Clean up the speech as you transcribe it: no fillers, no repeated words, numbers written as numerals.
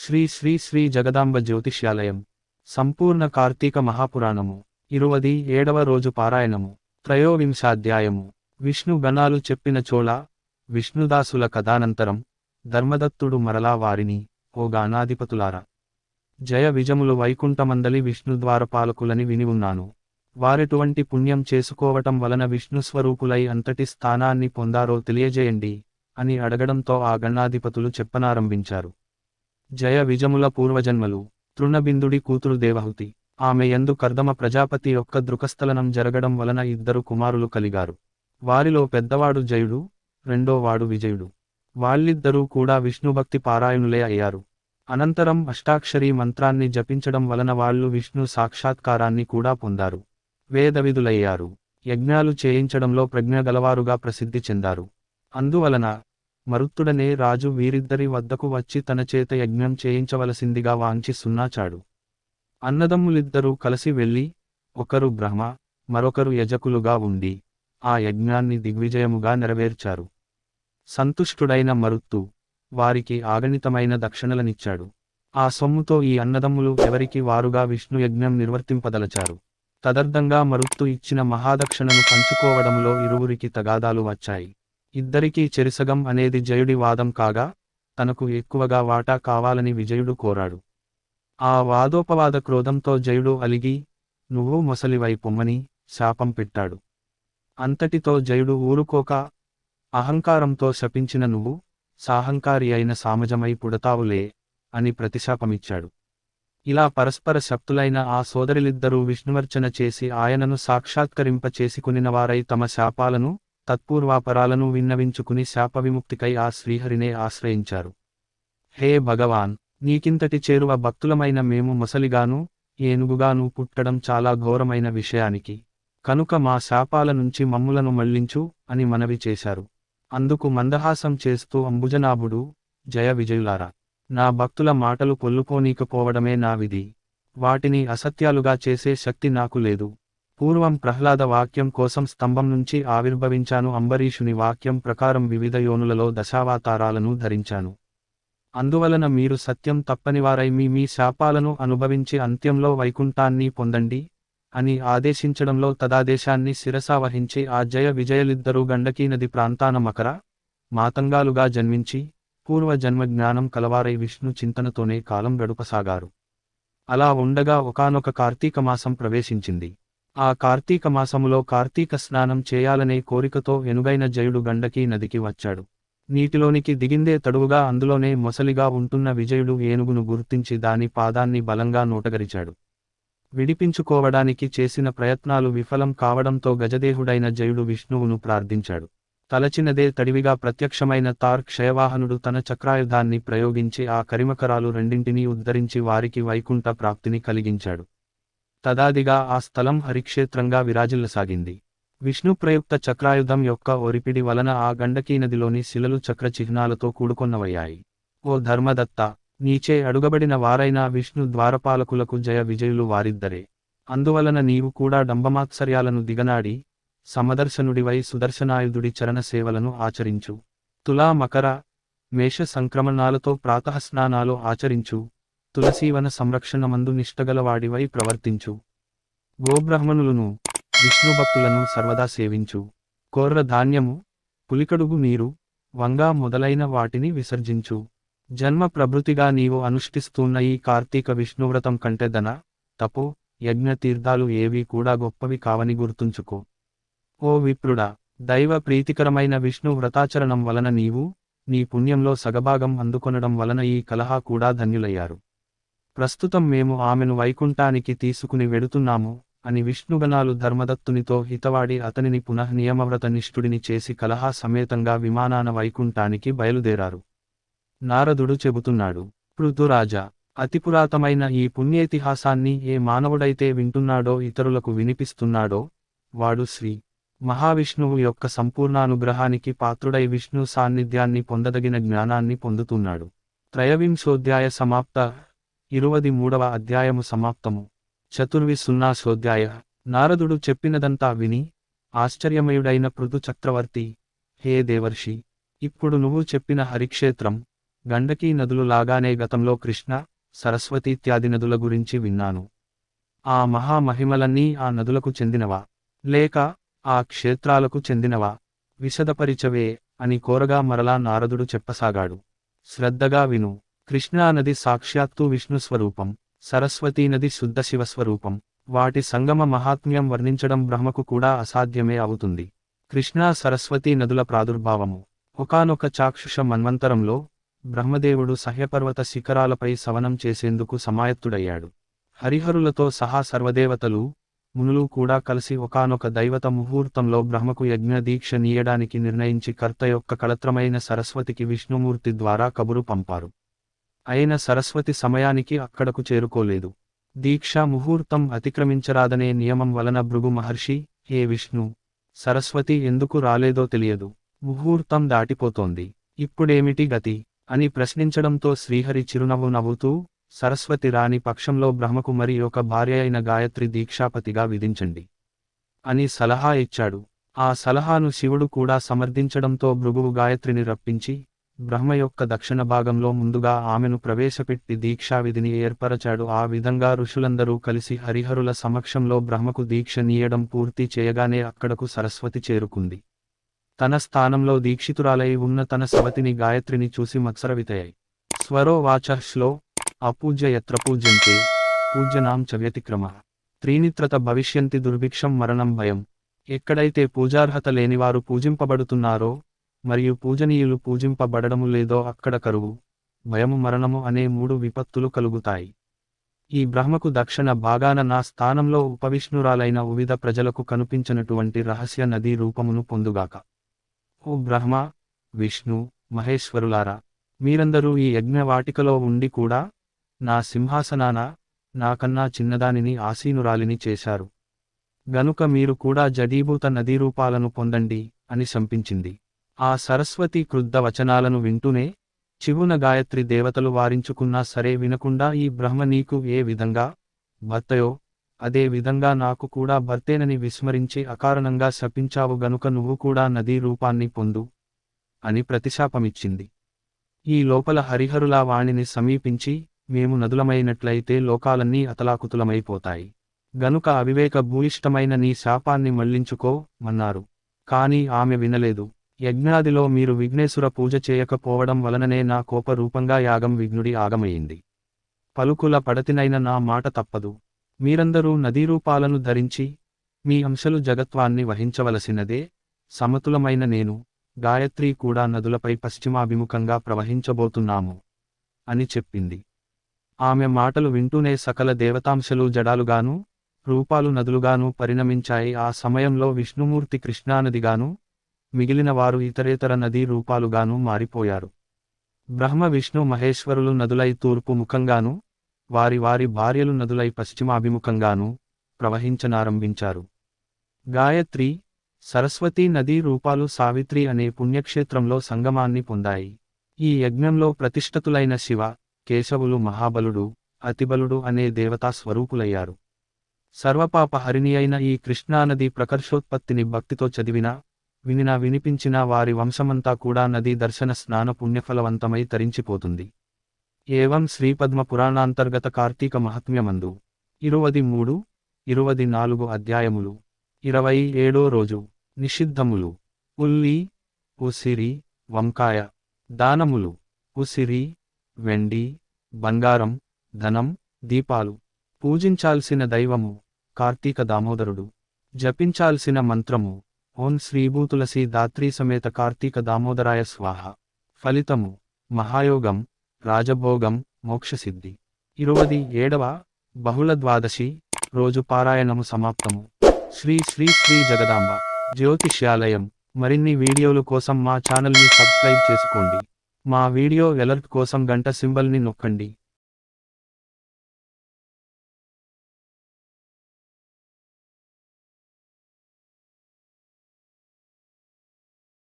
శ్రీ శ్రీ శ్రీ జగదాంబ జ్యోతిష్యాలయం సంపూర్ణ కార్తీక మహాపురాణము 27వ రోజు పారాయణము త్రయోవింశాధ్యాయము విష్ణు గణాలు చెప్పిన చోళ విష్ణుదాసుల కథానంతరం ధర్మదత్తుడు మరలా వారిని ఓ గానాధిపతులారా జయ విజములు వైకుంఠమందలి విష్ణుద్వారపాలకులని విని ఉన్నాను. వారెటువంటి పుణ్యం చేసుకోవటం వలన విష్ణుస్వరూపులై అంతటి స్థానాన్ని పొందారో తెలియజేయండి అని అడగడంతో ఆ గణాధిపతులు చెప్పనారంభించారు. జయ విజముల పూర్వజన్మలు తృణబిందుడి కూతురు దేవహుతి. ఆమె యందు కర్దమ ప్రజాపతి యొక్క దృకస్థలనం జరగడం వలన ఇద్దరు కుమారులు కలిగారు. వారిలో పెద్దవాడు జయుడు, రెండోవాడు విజయుడు. వాళ్ళిద్దరూ కూడా విష్ణుభక్తి పారాయణులే అయ్యారు. అనంతరం అష్టాక్షరీ మంత్రాన్ని జపించడం వలన వాళ్ళు విష్ణు సాక్షాత్కారాన్ని కూడా పొందారు. వేదవిధులయ్యారు. యజ్ఞాలు చేయించడంలో ప్రజ్ఞ గలవారుగా ప్రసిద్ధి చెందారు. అందువలన మరుత్తుడనే రాజు వీరిద్దరి వద్దకు వచ్చి తన చేత యజ్ఞం చేయించవలసిందిగా వాంచి సున్నాచాడు. అన్నదమ్ములిద్దరూ కలిసి వెళ్ళి ఒకరు బ్రహ్మ మరొకరు యజకులుగా ఉండి ఆ యజ్ఞాన్ని దిగ్విజయముగా నెరవేర్చారు. సంతుష్టుడైన మరుత్తు వారికి ఆగణితమైన దక్షిణలనిచ్చాడు. ఆ సొమ్ముతో ఈ అన్నదమ్ములు ఎవరికి వారుగా విష్ణు యజ్ఞం నిర్వర్తింపదలచారు. తదర్థంగా మరుత్తు ఇచ్చిన మహాదక్షిణను పంచుకోవడంలో ఇరువురికి తగాదాలు వచ్చాయి. ఇద్దరికీ చెరిసగం అనేది జయుడి వాదం కాగా తనకు ఎక్కువగా వాటా కావాలని విజయుడు కోరాడు. ఆ వాదోపవాద క్రోధంతో జయుడు అలిగి నువ్వు మొసలివై పొమ్మని శాపం పెట్టాడు. అంతటితో జయుడు ఊరుకోక అహంకారంతో శపించిన నువ్వు సాహంకారి అయిన సామజమై పుడతావులే అని ప్రతిశాపమిచ్చాడు. ఇలా పరస్పర శక్తులైన ఆ సోదరులిద్దరూ విష్ణువర్చన చేసి ఆయనను సాక్షాత్కరింప చేసుకునినవారై తమ శాపాలను తత్పూర్వాపరాలను విన్నవించుకుని శాపవిముక్తికై ఆ శ్రీహరినే ఆశ్రయించారు. హే భగవాన్, నీకింతటి చేరువ భక్తులమైన మేము మొసలిగాను ఏనుగుగాను పుట్టడం చాలా ఘోరమైన విషయానికి కనుక మా శాపాల నుంచి మమ్ములను మళ్లించు అని మనవి చేశారు. అందుకు మందహాసం చేస్తూ అంబుజనాభుడు జయ విజయులారా, నా భక్తుల మాటలు పొల్లుపోనీకపోవడమే నా విధి. వాటిని అసత్యాలుగా చేసే శక్తి నాకు లేదు. పూర్వం ప్రహ్లాద వాక్యం కోసం స్తంభం నుంచి ఆవిర్భవించాను. అంబరీషుని వాక్యం ప్రకారం వివిధ యోనులలో దశావతారాలను ధరించాను. అందువలన మీరు సత్యం తప్పనివారై మీ శాపాలను అనుభవించి అంత్యంలో వైకుంఠాన్ని పొందండి అని ఆదేశించడంలో తదాదేశాన్ని శిరసావహించి ఆ జయ విజయలిద్దరూ గండకీ నది ప్రాంతాన మకర మాతంగాలుగా జన్మించి పూర్వజన్మ జ్ఞానం కలవారై విష్ణు చింతనతోనే కాలం గడుపసాగారు. అలా ఉండగా ఒకానొక కార్తీక మాసం ప్రవేశించింది. ఆ కార్తీక మాసములో కార్తీక స్నానం చేయాలనే కోరికతో ఎనుగైన జయుడు గండకీ నదికి వచ్చాడు. నీటిలోనికి దిగిందే తడువుగా అందులోనే మొసలిగా ఉంటున్న విజయుడు ఏనుగును గుర్తించి దాని పాదాన్ని బలంగా నోటగరిచాడు. విడిపించుకోవడానికి చేసిన ప్రయత్నాలు విఫలం కావడంతో గజదేహుడైన జయుడు విష్ణువును ప్రార్థించాడు. తలచినదే తడివిగా ప్రత్యక్షమైన క్షయవాహనుడు తన చక్రాయుధాన్ని ప్రయోగించి ఆ కరిమకరాలు రెండింటినీ ఉద్ధరించి వారికి వైకుంఠ ప్రాప్తిని కలిగించాడు. తదాదిగా ఆ స్థలం హరిక్షేత్రంగా విరాజిల్లసాగింది. విష్ణు ప్రయుక్త చక్రాయుధం యొక్క ఒరిపిడి వలన ఆ గండకీ నదిలోని శిలలు చక్ర చిహ్నాలతో కూడుకొన్నవయ్యాయి. ఓ ధర్మదత్త, నీచే అడుగబడిన వారైన విష్ణు ద్వారపాలకులకు జయ విజయులు వారిద్దరే. అందువలన నీవు కూడా డంబమాత్సర్యాలను దిగనాడి సమదర్శనుడివై సుదర్శనాయుధుడి చరణ సేవలను ఆచరించు. తులా మకర మేష సంక్రమణాలతో ప్రాతఃస్నానాలు ఆచరించు. తులసీవన సంరక్షణమందు నిష్టగలవాడివై ప్రవర్తించు. గోబ్రాహ్మణులను విష్ణుభక్తులను సర్వదా సేవించు. కోర్ర ధాన్యము పులికడుగు నీరు వంగా మొదలైన వాటిని విసర్జించు. జన్మ ప్రభృతిగా నీవు అనుష్ఠిస్తున్న ఈ కార్తీక విష్ణువ్రతం కంటే ధన తపో యజ్ఞ తీర్థాలు ఏవీ కూడా గొప్పవి కావని గుర్తుంచుకో. ఓ విప్రుడా, దైవ ప్రీతికరమైన విష్ణు వ్రతాచరణం వలన నీవు నీ పుణ్యంలో సగభాగం అందుకొనడం వలన ఈ కలహా కూడా ధన్యులయ్యారు. ప్రస్తుతం మేము ఆమెను వైకుంఠానికి తీసుకుని వెడుతున్నాము అని విష్ణుగణాలు ధర్మదత్తునితో హితవాడి అతనిని పునః నియమవ్రత నిష్ఠుడిని చేసి కలహా సమేతంగా విమానాన వైకుంఠానికి బయలుదేరారు. నారదుడు చెబుతున్నాడు, పృథురాజా, అతిపురాతమైన ఈ పుణ్యేతిహాసాన్ని ఏ మానవుడైతే వింటున్నాడో ఇతరులకు వినిపిస్తున్నాడో వాడు శ్రీ మహావిష్ణువు యొక్క సంపూర్ణానుగ్రహానికి పాత్రుడై విష్ణు సాన్నిధ్యాన్ని పొందదగిన జ్ఞానాన్ని పొందుతున్నాడు. త్రయవింశోధ్యాయ సమాప్త. 23వ అధ్యాయము సమాప్తము. చతుర్విశున్నాశోధ్యాయ. నారదుడు చెప్పినదంతా విని ఆశ్చర్యమయుడైన పృథు చక్రవర్తి, హే దేవర్షి, ఇప్పుడు నువ్వు చెప్పిన హరిక్షేత్రం గండకీ నదులు లాగానే గతంలో కృష్ణ, సరస్వతి ఇత్యాది నదుల గురించి విన్నాను. ఆ మహామహిమలన్నీ ఆ నదులకు చెందినవా, లేక ఆ క్షేత్రాలకు చెందినవా, విశదపరిచవే అని కోరగా మరలా నారదుడు చెప్పసాగాడు. శ్రద్ధగా విను. కృష్ణానది సాక్షాత్తు విష్ణు స్వరూపం, సరస్వతీనది శుద్ధ శివస్వరూపం. వాటి సంగమ మహాత్మ్యం వర్ణించడం బ్రహ్మకు కూడా అసాధ్యమే అవుతుంది. కృష్ణా సరస్వతీ నదుల ప్రాదుర్భావము. ఒకానొక చాక్షుష మన్వంతరంలో బ్రహ్మదేవుడు సహ్యపర్వత శిఖరాలపై సవనం చేసేందుకు సమాయత్తుడయ్యాడు. హరిహరులతో సహా సర్వదేవతలు, మునులు కూడా కలిసి ఒకానొక దైవత ముహూర్తంలో బ్రహ్మకు యజ్ఞ దీక్ష నీయడానికి నిర్ణయించి కర్త యొక్క కళత్రమైన సరస్వతికి విష్ణుమూర్తి ద్వారా కబురు పంపారు. అయిన సరస్వతి సమయానికి అక్కడకు చేరుకోలేదు. దీక్షా ముహూర్తం అతిక్రమించరాదనే నియమం వలన భృగు మహర్షి, ఏ విష్ణు, సరస్వతి ఎందుకు రాలేదో తెలియదు, ముహూర్తం దాటిపోతోంది, ఇప్పుడేమిటి గతి అని ప్రశ్నించడంతో శ్రీహరి చిరునవ్వు నవ్వుతూ, సరస్వతి రాని పక్షంలో బ్రహ్మకు మరి ఒక భార్య అయిన గాయత్రి దీక్షాపతిగా విధించండి అని సలహా ఇచ్చాడు. ఆ సలహాను శివుడు కూడా సమర్థించడంతో భృగువు గాయత్రిని రప్పించి, బ్రహ్మ యొక్క దక్షిణ భాగంలో ముందుగా ఆమెను ప్రవేశపెట్టి దీక్షావిధిని ఏర్పరచాడు. ఆ విధంగా ఋషులందరూ కలిసి హరిహరుల సమక్షంలో బ్రహ్మకు దీక్ష నీయడం పూర్తి చేయగానే అక్కడకు సరస్వతి చేరుకుంది. తన స్థానంలో దీక్షితురాలై ఉన్న తన సవతిని గాయత్రిని చూసి మత్సరవితయై, స్వరో వాచశ్లో అపూజ్య యత్ర పూజ్యంతే పూజ్యనాం చ వ్యతిక్రమ త్రీనిత్రత భవిష్యంతి దుర్భిక్షం మరణం భయం. ఎక్కడైతే పూజార్హత లేనివారు పూజింపబడుతున్నారో మరియు పూజనీయులు పూజింపబడడము లేదో అక్కడ కరువు, భయము, మరణము అనే 3 విపత్తులు కలుగుతాయి. ఈ బ్రహ్మకు దక్షిణ భాగాన నా స్థానంలో ఉపవిష్ణురాలైన ఉవిధ ప్రజలకు కనిపించినటువంటి రహస్య నదీ రూపమును పొందుగాక. ఓ బ్రహ్మ, విష్ణు, మహేశ్వరులారా, మీరందరూ ఈ యజ్ఞవాటికలో ఉండి కూడా నా సింహాసనాన నాకన్నా చిన్నదానిని ఆసీనురాలిని చేశారు. గనుక మీరు కూడా జడీభూత నదీరూపాలను పొందండి అని శంపించింది. ఆ సరస్వతి క్రుద్ధ వచనాలను వింటూనే చివున గాయత్రి దేవతలు వారించుకున్నా సరే వినకుండా, ఈ బ్రహ్మ నీకు ఏ విధంగా భర్తయో అదే విధంగా నాకు కూడా భర్తేనని విస్మరించి అకారణంగా శపించావు, గనుక నువ్వు కూడా నదీ రూపాన్ని పొందు అని ప్రతిశాపమిచ్చింది. ఈ లోపల హరిహరులా వాణిని సమీపించి, మేము నదులమైనట్లయితే లోకాలన్నీ అతలాకుతలమైపోతాయి, గనుక అవివేక భూయిష్టమైన నీ శాపాన్ని మళ్లించుకో మన్నారు. కాని ఆమె వినలేదు. యజ్ఞాదిలో మీరు విఘ్నేశ్వర పూజ చేయకపోవడం వలననే నా కోపరూపంగా యాగం విఘ్నుడి ఆగమయింది. పలుకుల పడతినైన నా మాట తప్పదు. మీరందరూ నదీరూపాలను ధరించి మీ అంశలు జగత్వాన్ని వహించవలసినదే. సమతులమైన నేను, గాయత్రి కూడా నదులపై పశ్చిమాభిముఖంగా ప్రవహించబోతున్నాము అని చెప్పింది. ఆమె మాటలు వింటూనే సకల దేవతాంశలు జడాలుగాను, రూపాలు నదులుగాను పరిణమించాయి. ఆ సమయంలో విష్ణుమూర్తి కృష్ణానదిగాను, మిగిలిన వారు ఇతరేతర నదీ రూపాలుగాను మారిపోయారు. బ్రహ్మ, విష్ణు, మహేశ్వరులు నదులై తూర్పు ముఖంగాను, వారి వారి భార్యలు నదులై పశ్చిమాభిముఖంగాను ప్రవహించనారంభించారు. గాయత్రి, సరస్వతీ నదీ రూపాలు సావిత్రి అనే పుణ్యక్షేత్రంలో సంగమాన్ని పొందాయి. ఈ యజ్ఞంలో ప్రతిష్ఠితులైన శివ, కేశవులు మహాబలుడు, అతిబలుడు అనే దేవతా స్వరూపులయ్యారు. సర్వపాప హరిణి అయిన ఈ కృష్ణానది ప్రకర్షోత్పత్తిని భక్తితో చదివినా, వినినా, వినిపించిన వారి వంశమంతా కూడా నదీ దర్శన స్నాన పుణ్యఫలవంతమై తరించిపోతుంది. ఏవం శ్రీపద్మ పురాణాంతర్గత కార్తీక మహాత్మ్యమందు 23, 24 అధ్యాయములు. 27వ రోజు. నిషిద్ధములు. ఉల్లి, ఉసిరి, వంకాయ. దానములు. ఉసిరి, వెండి, బంగారం, ధనం, దీపాలు. పూజించాల్సిన దైవము కార్తీక దామోదరుడు. జపించాల్సిన మంత్రము ఓం శ్రీభూతులసి దాత్రీ సమేత కార్తీక దామోదరాయ స్వాహ. ఫలితము మహాయోగం, రాజభోగం, మోక్షసిద్ధి. 27వ బహుళ ద్వాదశి రోజు పారాయణము సమాప్తము. శ్రీ శ్రీ శ్రీ జగదాంబ జ్యోతిష్యాలయం. మరిన్ని వీడియోలు కోసం మా ఛానల్ని సబ్స్క్రైబ్ చేసుకోండి. మా వీడియో అలర్ట్ కోసం గంట సింబల్ని నొక్కండి.